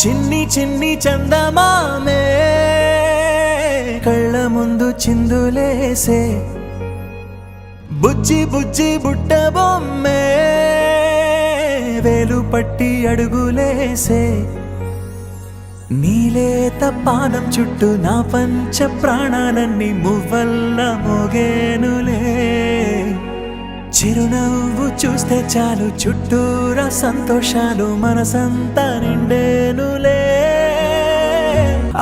చిన్ని చిన్ని చందమామే కళ్ళ ముందు చిందులేసే బుజ్జి బుజ్జి బుట్ట బొమ్మే వేలు పట్టి అడుగులేసే నీలేత పానం చుట్టూ నా పంచ ప్రాణాలన్నీ మువ్వల్ల మోగేనులే చిరునవ్వు చూస్తే చాలు చుట్టూరా సంతోషాలు మనసంతా నిండేనులే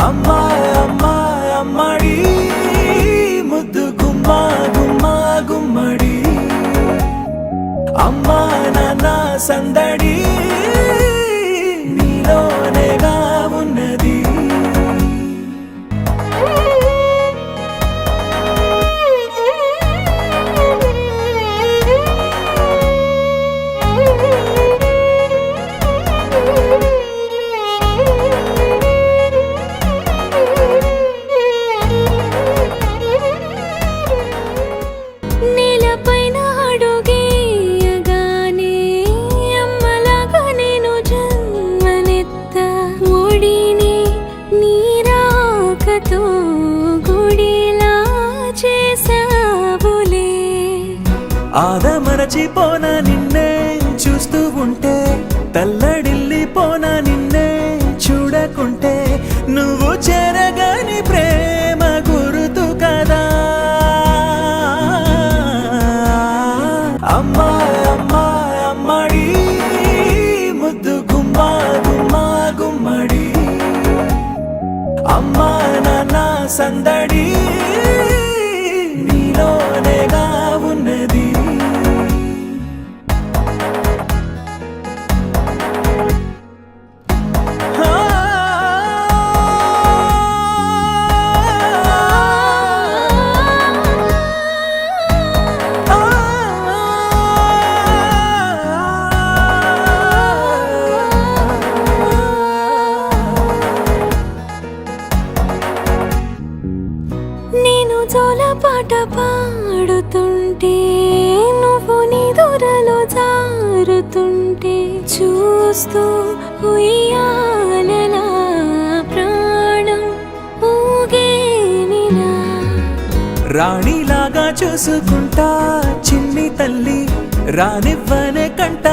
అమ్మా అమ్మా అమ్మడి ముద్దు గుమ్మా గుమ్మా గుమ్మడి అమ్మా నాన్న సందడి నీలోనేగా ఉన్నది ఆదమరచిపోనా నిన్నే చూస్తూ ఉంటే తల్లడిల్లిపోనా నిన్నే చూడకుంటే నువ్వు చెరగని ప్రేమ గురుతు కదా అమ్మా అమ్మా అమ్మడి ముద్దు గుమ్మా గుమ్మా గుమ్మడి అమ్మా నాన్న సందడి నీలోనేగా ఉన్నది పాట పాడుతుంటే నువ్వు నిదురలో జారుతుంటే చూస్తూ ఉయ్యాలలా ప్రాణం ఊగేనిలా రాణిలాగా చూసుకుంటా చిన్ని తల్లి రానివ్వనే కంట